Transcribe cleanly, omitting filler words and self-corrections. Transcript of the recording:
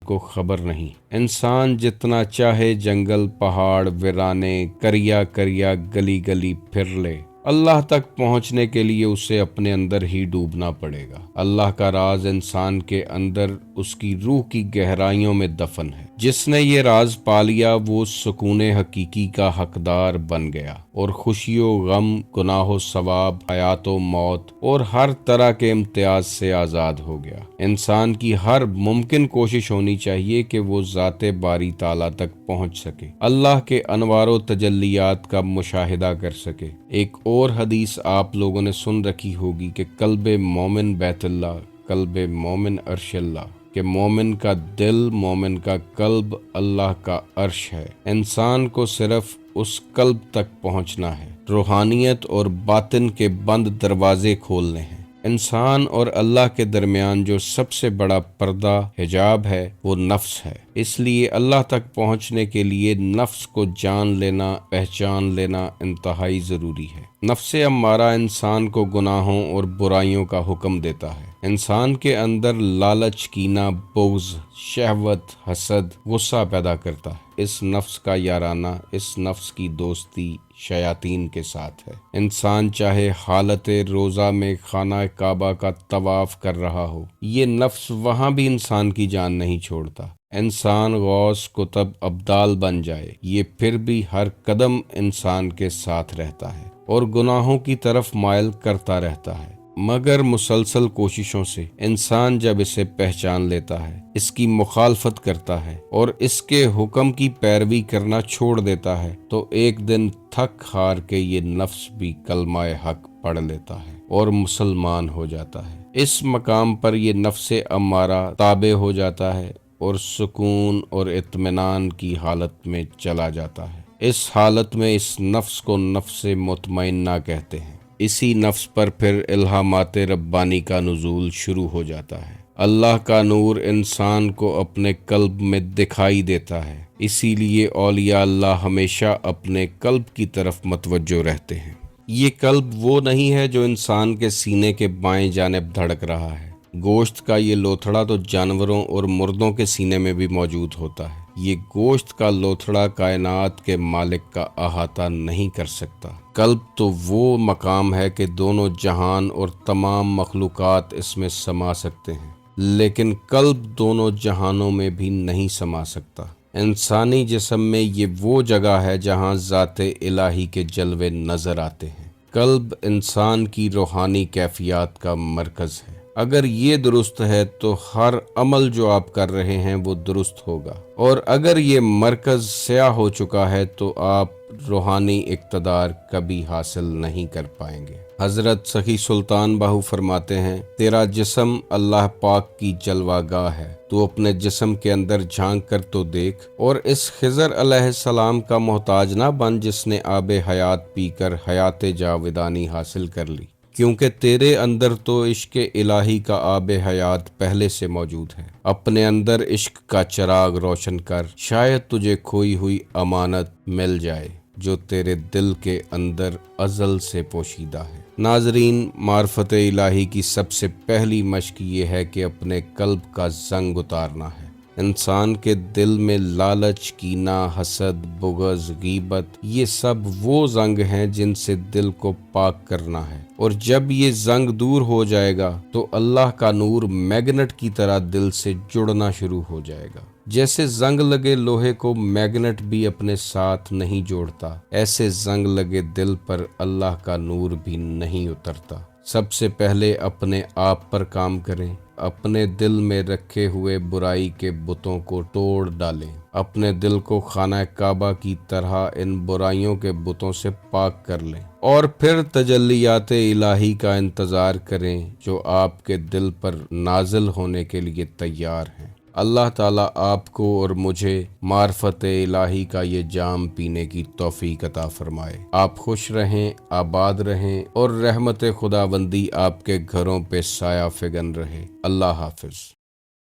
کو خبر نہیں۔ انسان جتنا چاہے جنگل پہاڑ ویرانے کریا کریا گلی گلی پھر لے، اللہ تک پہنچنے کے لیے اسے اپنے اندر ہی ڈوبنا پڑے گا۔ اللہ کا راز انسان کے اندر اس کی روح کی گہرائیوں میں دفن ہے۔ جس نے یہ راز پا لیا وہ سکون حقیقی کا حقدار بن گیا اور خوشی و غم، گناہ و ثواب، حیات و موت اور ہر طرح کے امتیاز سے آزاد ہو گیا۔ انسان کی ہر ممکن کوشش ہونی چاہیے کہ وہ ذات باری تعالیٰ تک پہنچ سکے، اللہ کے انوار و تجلیات کا مشاہدہ کر سکے۔ ایک اور حدیث آپ لوگوں نے سن رکھی ہوگی کہ قلب مومن بیت اللہ، قلب مومن عرش اللہ، کہ مومن کا دل، مومن کا قلب اللہ کا عرش ہے۔ انسان کو صرف اس قلب تک پہنچنا ہے، روحانیت اور باطن کے بند دروازے کھولنے ہیں۔ انسان اور اللہ کے درمیان جو سب سے بڑا پردہ حجاب ہے وہ نفس ہے۔ اس لیے اللہ تک پہنچنے کے لیے نفس کو جان لینا، پہچان لینا انتہائی ضروری ہے۔ نفس امارہ انسان کو گناہوں اور برائیوں کا حکم دیتا ہے۔ انسان کے اندر لالچ، کینہ، بغض، شہوت، حسد، غصہ پیدا کرتا ہے۔ اس نفس کا یارانہ، اس نفس کی دوستی شیاطین کے ساتھ ہے۔ انسان چاہے حالت روزہ میں خانہ کعبہ کا طواف کر رہا ہو، یہ نفس وہاں بھی انسان کی جان نہیں چھوڑتا۔ انسان غوث کتب ابدال بن جائے، یہ پھر بھی ہر قدم انسان کے ساتھ رہتا ہے اور گناہوں کی طرف مائل کرتا رہتا ہے۔ مگر مسلسل کوششوں سے انسان جب اسے پہچان لیتا ہے، اس کی مخالفت کرتا ہے اور اس کے حکم کی پیروی کرنا چھوڑ دیتا ہے، تو ایک دن تھک ہار کے یہ نفس بھی کلمہ حق پڑھ لیتا ہے اور مسلمان ہو جاتا ہے۔ اس مقام پر یہ نفس امارہ تابع ہو جاتا ہے اور سکون اور اطمینان کی حالت میں چلا جاتا ہے۔ اس حالت میں اس نفس کو نفس مطمئنہ کہتے ہیں۔ اسی نفس پر پھر الہامات ربانی کا نزول شروع ہو جاتا ہے۔ اللہ کا نور انسان کو اپنے قلب میں دکھائی دیتا ہے، اسی لیے اولیاء اللہ ہمیشہ اپنے قلب کی طرف متوجہ رہتے ہیں۔ یہ قلب وہ نہیں ہے جو انسان کے سینے کے بائیں جانب دھڑک رہا ہے۔ گوشت کا یہ لوتھڑا تو جانوروں اور مردوں کے سینے میں بھی موجود ہوتا ہے۔ یہ گوشت کا لوتھڑا کائنات کے مالک کا احاطہ نہیں کر سکتا۔ قلب تو وہ مقام ہے کہ دونوں جہان اور تمام مخلوقات اس میں سما سکتے ہیں، لیکن قلب دونوں جہانوں میں بھی نہیں سما سکتا۔ انسانی جسم میں یہ وہ جگہ ہے جہاں ذات الہی کے جلوے نظر آتے ہیں۔ قلب انسان کی روحانی کیفیات کا مرکز ہے۔ اگر یہ درست ہے تو ہر عمل جو آپ کر رہے ہیں وہ درست ہوگا، اور اگر یہ مرکز سیاہ ہو چکا ہے تو آپ روحانی اقتدار کبھی حاصل نہیں کر پائیں گے۔ حضرت سخی سلطان باہو فرماتے ہیں، تیرا جسم اللہ پاک کی جلوہ گاہ ہے، تو اپنے جسم کے اندر جھانک کر تو دیکھ، اور اس خضر علیہ السلام کا محتاج نہ بن جس نے آب حیات پی کر حیات جاودانی حاصل کر لی، کیونکہ تیرے اندر تو عشق الہی کا آب حیات پہلے سے موجود ہے۔ اپنے اندر عشق کا چراغ روشن کر، شاید تجھے کھوئی ہوئی امانت مل جائے جو تیرے دل کے اندر ازل سے پوشیدہ ہے۔ ناظرین، معرفت الہی کی سب سے پہلی مشق یہ ہے کہ اپنے قلب کا زنگ اتارنا ہے۔ انسان کے دل میں لالچ، کینہ، حسد، بغض، غیبت، یہ سب وہ زنگ ہیں جن سے دل کو پاک کرنا ہے، اور جب یہ زنگ دور ہو جائے گا تو اللہ کا نور میگنٹ کی طرح دل سے جڑنا شروع ہو جائے گا۔ جیسے زنگ لگے لوہے کو میگنٹ بھی اپنے ساتھ نہیں جوڑتا، ایسے زنگ لگے دل پر اللہ کا نور بھی نہیں اترتا۔ سب سے پہلے اپنے آپ پر کام کریں، اپنے دل میں رکھے ہوئے برائی کے بتوں کو توڑ ڈالیں، اپنے دل کو خانہ کعبہ کی طرح ان برائیوں کے بتوں سے پاک کر لیں، اور پھر تجلیات الہی کا انتظار کریں جو آپ کے دل پر نازل ہونے کے لیے تیار ہیں۔ اللہ تعالیٰ آپ کو اور مجھے معرفت الہی کا یہ جام پینے کی توفیق عطا فرمائے۔ آپ خوش رہیں، آباد رہیں، اور رحمت خداوندی آپ کے گھروں پہ سایہ فگن رہے۔ اللہ حافظ۔